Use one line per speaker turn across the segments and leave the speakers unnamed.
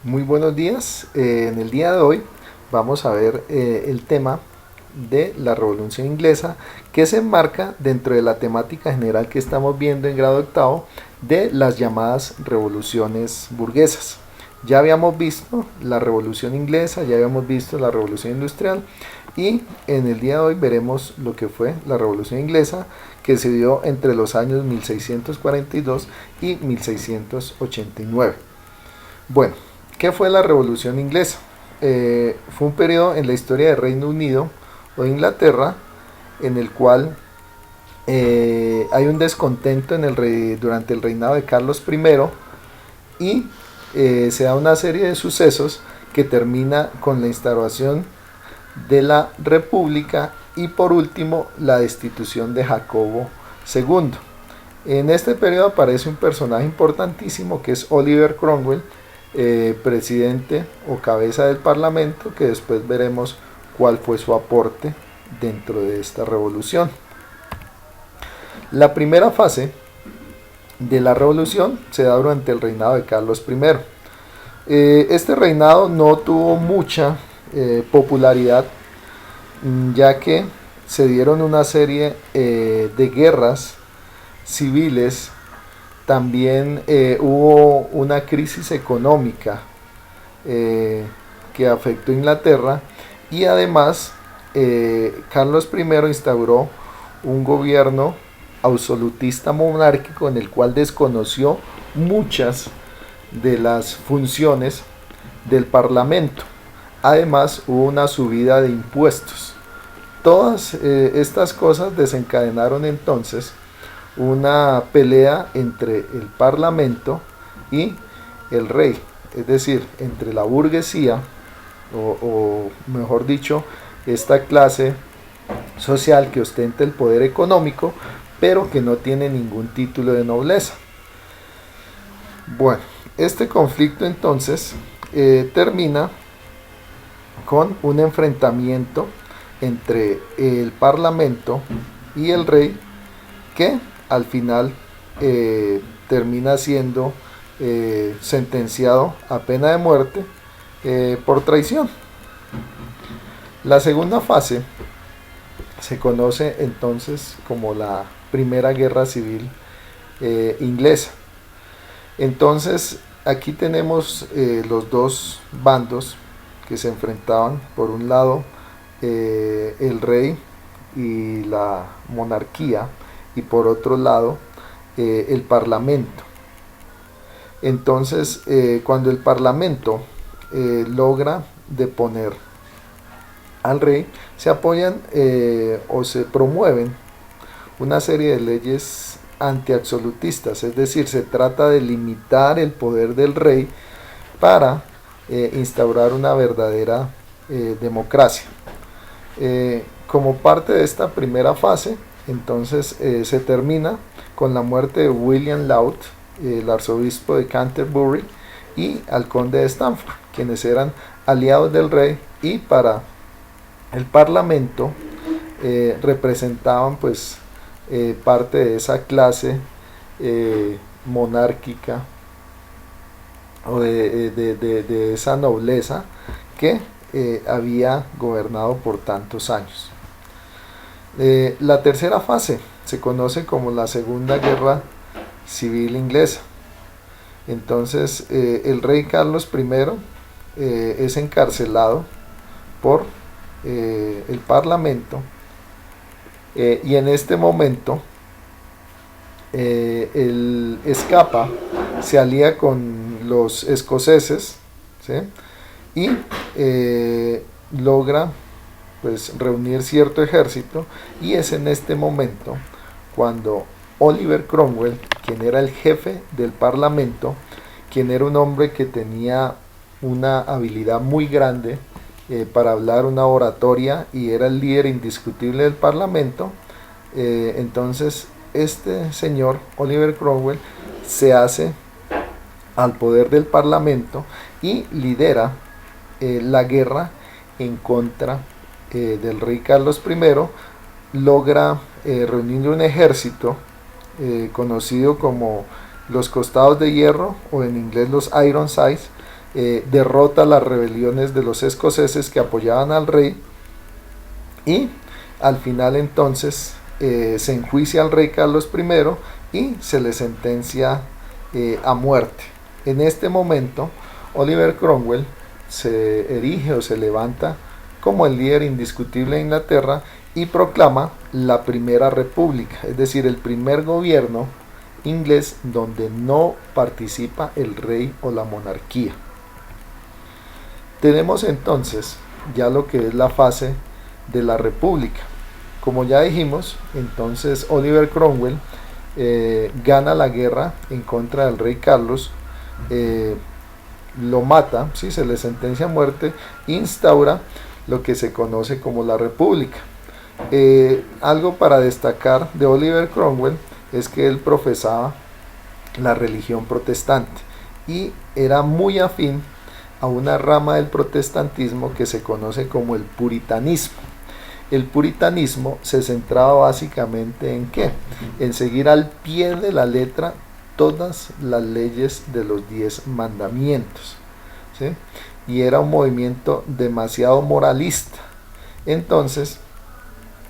Muy buenos días. En el día de hoy vamos a ver el tema de la Revolución Inglesa que se enmarca dentro de la temática general que estamos viendo en grado octavo de las llamadas revoluciones burguesas. Ya habíamos visto la Revolución Inglesa, ya habíamos visto la Revolución Industrial y en el día de hoy veremos lo que fue la Revolución Inglesa que se dio entre los años 1642 y 1689. Bueno, ¿qué fue la Revolución Inglesa? Fue un periodo en la historia del Reino Unido o de Inglaterra en el cual hay un descontento durante el reinado de Carlos I y se da una serie de sucesos que termina con la instauración de la República y por último la destitución de Jacobo II. En este periodo aparece un personaje importantísimo que es Oliver Cromwell, presidente o cabeza del Parlamento, que después veremos cuál fue su aporte dentro de esta revolución. La primera fase de la revolución se da durante el reinado de Carlos I. Este reinado no tuvo mucha popularidad, ya que se dieron una serie de guerras civiles. También hubo una crisis económica que afectó a Inglaterra y además Carlos I instauró un gobierno absolutista monárquico en el cual desconoció muchas de las funciones del Parlamento. Además hubo una subida de impuestos. Todas estas cosas desencadenaron entonces una pelea entre el Parlamento y el rey, es decir, entre la burguesía o mejor dicho, esta clase social que ostenta el poder económico pero que no tiene ningún título de nobleza. Bueno, este conflicto entonces termina con un enfrentamiento entre el Parlamento y el rey que al final termina siendo sentenciado a pena de muerte por traición. La segunda fase se conoce entonces como la Primera Guerra Civil Inglesa. Entonces aquí tenemos los dos bandos que se enfrentaban. Por un lado el rey y la monarquía y por otro lado el Parlamento. Entonces cuando el Parlamento logra deponer al rey, se apoyan o se promueven una serie de leyes antiabsolutistas, es decir, se trata de limitar el poder del rey para instaurar una verdadera democracia. Como parte de esta primera fase, entonces se termina con la muerte de William Laud, el arzobispo de Canterbury, y al conde de Stamford, quienes eran aliados del rey y para el Parlamento representaban pues parte de esa clase monárquica o de esa nobleza que había gobernado por tantos años. La tercera fase se conoce como la Segunda Guerra Civil Inglesa. Entonces el rey Carlos I es encarcelado por el Parlamento y en este momento él escapa, se alía con los escoceses, ¿sí? Y logra pues reunir cierto ejército, y es en este momento cuando Oliver Cromwell, quien era el jefe del Parlamento, quien era un hombre que tenía una habilidad muy grande para hablar una oratoria y era el líder indiscutible del Parlamento, entonces este señor Oliver Cromwell se hace al poder del Parlamento y lidera la guerra en contra del rey Carlos I. Logra reunir un ejército conocido como los Costados de Hierro o en inglés los Ironsides, derrota las rebeliones de los escoceses que apoyaban al rey y al final entonces se enjuicia al rey Carlos I y se le sentencia a muerte. En este momento Oliver Cromwell se erige o se levanta como el líder indiscutible de Inglaterra y proclama la Primera República, es decir, el primer gobierno inglés donde no participa el rey o la monarquía. Tenemos entonces ya lo que es la fase de la república. Como ya dijimos, entonces Oliver Cromwell gana la guerra en contra del rey Carlos, lo mata, ¿sí? Se le sentencia a muerte, instaura lo que se conoce como la república. Algo para destacar de Oliver Cromwell es que él profesaba la religión protestante y era muy afín a una rama del protestantismo que se conoce como el puritanismo. El puritanismo se centraba básicamente en ¿qué? En seguir al pie de la letra todas las leyes de los 10 mandamientos, ¿sí? Y era un movimiento demasiado moralista. Entonces,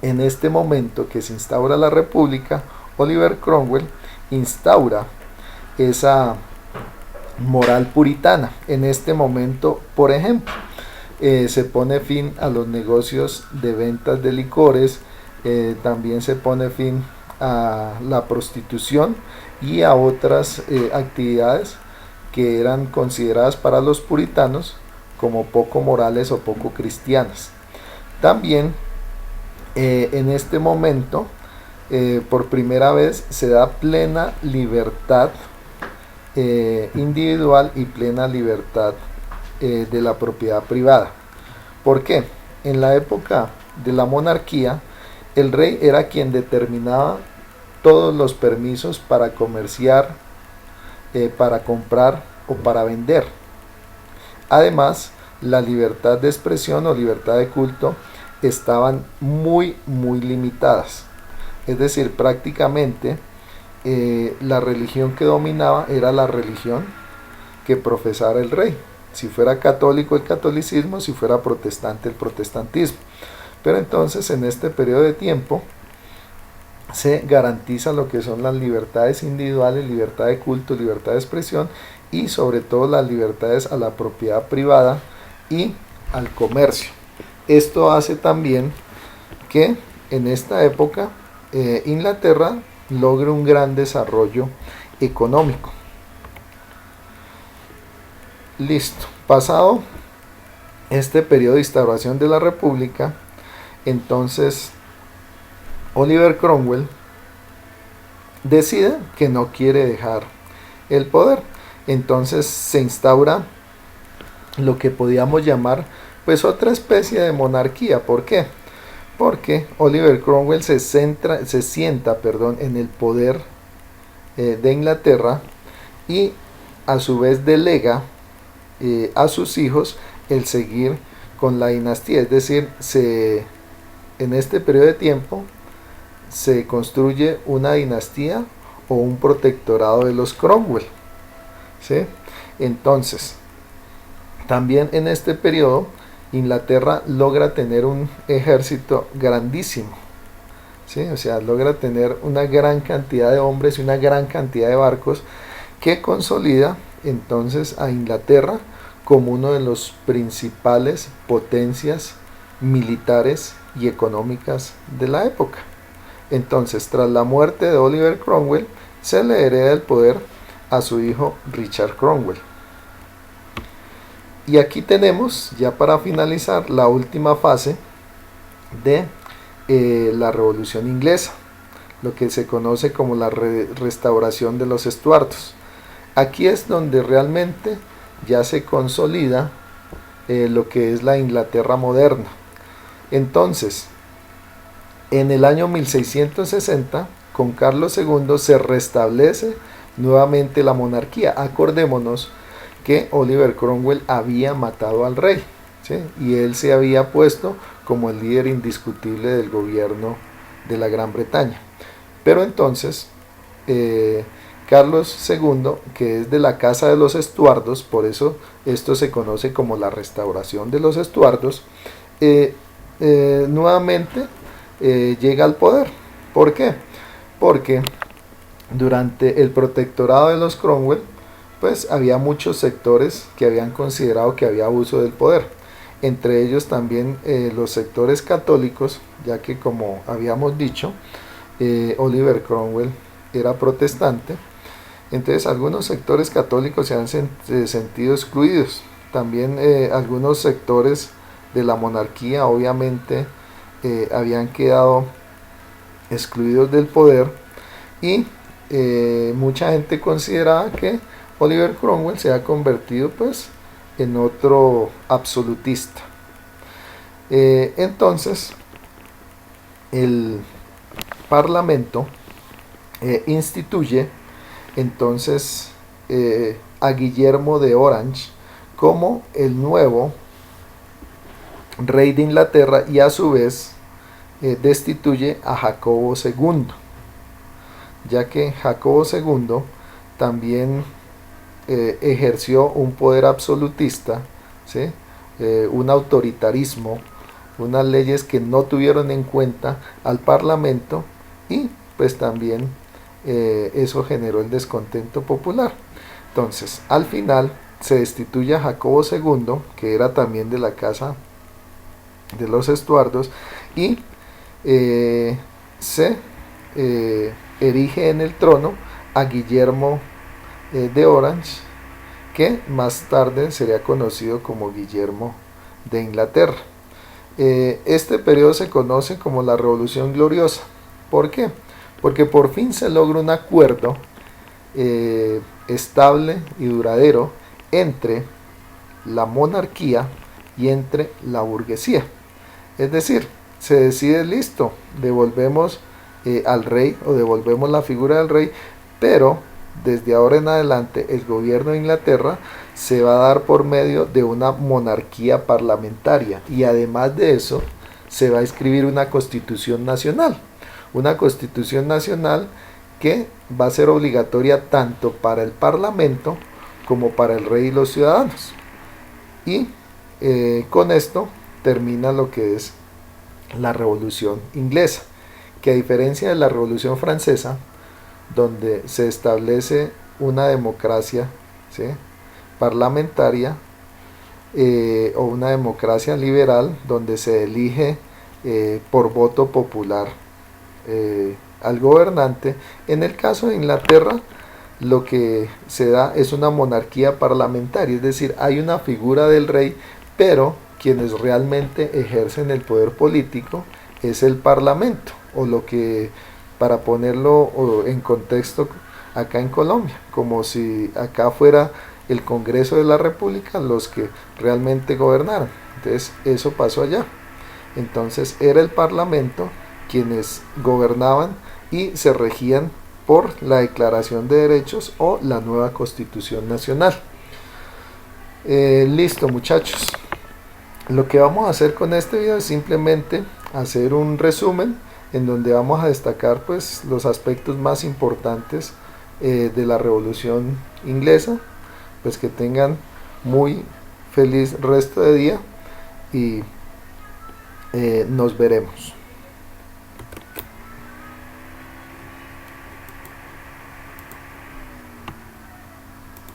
en este momento que se instaura la república, Oliver Cromwell instaura esa moral puritana. En este momento, por ejemplo, se pone fin a los negocios de ventas de licores, también se pone fin a la prostitución y a otras actividades que eran consideradas para los puritanos como poco morales o poco cristianas. También en este momento, por primera vez, se da plena libertad individual y plena libertad de la propiedad privada. ¿Por qué? En la época de la monarquía, el rey era quien determinaba todos los permisos para comerciar, para comprar o para vender. Además, la libertad de expresión o libertad de culto estaban muy limitadas. Es decir, prácticamente la religión que dominaba era la religión que profesara el rey. Si fuera católico, el catolicismo; si fuera protestante, el protestantismo. Pero entonces, en este periodo de tiempo, se garantiza lo que son las libertades individuales, libertad de culto, libertad de expresión y sobre todo las libertades a la propiedad privada y al comercio. Esto hace también que en esta época Inglaterra logre un gran desarrollo económico. Listo. Pasado este periodo de instauración de la república, entonces Oliver Cromwell decide que no quiere dejar el poder. Entonces se instaura lo que podíamos llamar pues otra especie de monarquía. ¿Por qué? Porque Oliver Cromwell se sienta en el poder de Inglaterra y a su vez delega a sus hijos el seguir con la dinastía. Es decir, en este periodo de tiempo se construye una dinastía o un protectorado de los Cromwell, ¿sí? Entonces, también en este periodo Inglaterra logra tener un ejército grandísimo, ¿sí? O sea, logra tener una gran cantidad de hombres y una gran cantidad de barcos que consolida entonces a Inglaterra como uno de los principales potencias militares y económicas de la época. Entonces, tras la muerte de Oliver Cromwell, se le hereda el poder a su hijo Richard Cromwell. Y aquí tenemos, ya para finalizar, la última fase de la Revolución Inglesa, lo que se conoce como la restauración de los Estuardos. Aquí es donde realmente ya se consolida lo que es la Inglaterra moderna. Entonces, en el año 1660, con Carlos II, se restablece nuevamente la monarquía. Acordémonos que Oliver Cromwell había matado al rey, ¿sí? Y él se había puesto como el líder indiscutible del gobierno de la Gran Bretaña. Pero entonces, Carlos II, que es de la Casa de los Estuardos, por eso esto se conoce como la restauración de los Estuardos, nuevamente llega al poder. ¿Por qué? Porque durante el protectorado de los Cromwell, pues había muchos sectores que habían considerado que había abuso del poder, entre ellos también los sectores católicos, ya que como habíamos dicho, Oliver Cromwell era protestante. Entonces algunos sectores católicos se han sentido excluidos. También algunos sectores de la monarquía obviamente habían quedado excluidos del poder, y mucha gente consideraba que Oliver Cromwell se ha convertido pues en otro absolutista. Entonces el Parlamento instituye entonces a Guillermo de Orange como el nuevo rey de Inglaterra, y a su vez destituye a Jacobo II, ya que Jacobo II también ejerció un poder absolutista, ¿sí? Un autoritarismo, unas leyes que no tuvieron en cuenta al Parlamento, y pues también eso generó el descontento popular. Entonces al final se destituye a Jacobo II, que era también de la Casa de los Estuardos, y se erige en el trono a Guillermo de Orange, que más tarde sería conocido como Guillermo de Inglaterra. Este periodo se conoce como la Revolución Gloriosa. ¿Por qué? Porque por fin se logra un acuerdo estable y duradero entre la monarquía y entre la burguesía. Es decir, se decide, listo, devolvemos al rey, o devolvemos la figura del rey, pero desde ahora en adelante el gobierno de Inglaterra se va a dar por medio de una monarquía parlamentaria, y además de eso se va a escribir una constitución nacional que va a ser obligatoria tanto para el parlamento como para el rey y los ciudadanos. Y con esto termina lo que es la Revolución Inglesa, que a diferencia de la Revolución Francesa, donde se establece una democracia, ¿sí?, parlamentaria, o una democracia liberal, donde se elige por voto popular al gobernante. En el caso de Inglaterra, lo que se da es una monarquía parlamentaria, es decir, hay una figura del rey, pero quienes realmente ejercen el poder político es el parlamento, o lo que, para ponerlo en contexto acá en Colombia, como si acá fuera el Congreso de la República los que realmente gobernaran. Entonces eso pasó allá. Entonces era el parlamento quienes gobernaban y se regían por la Declaración de Derechos o la nueva Constitución Nacional. Listo, muchachos. Lo que vamos a hacer con este video es simplemente hacer un resumen en donde vamos a destacar pues los aspectos más importantes de la Revolución Inglesa. Pues que tengan muy feliz resto de día, y nos veremos.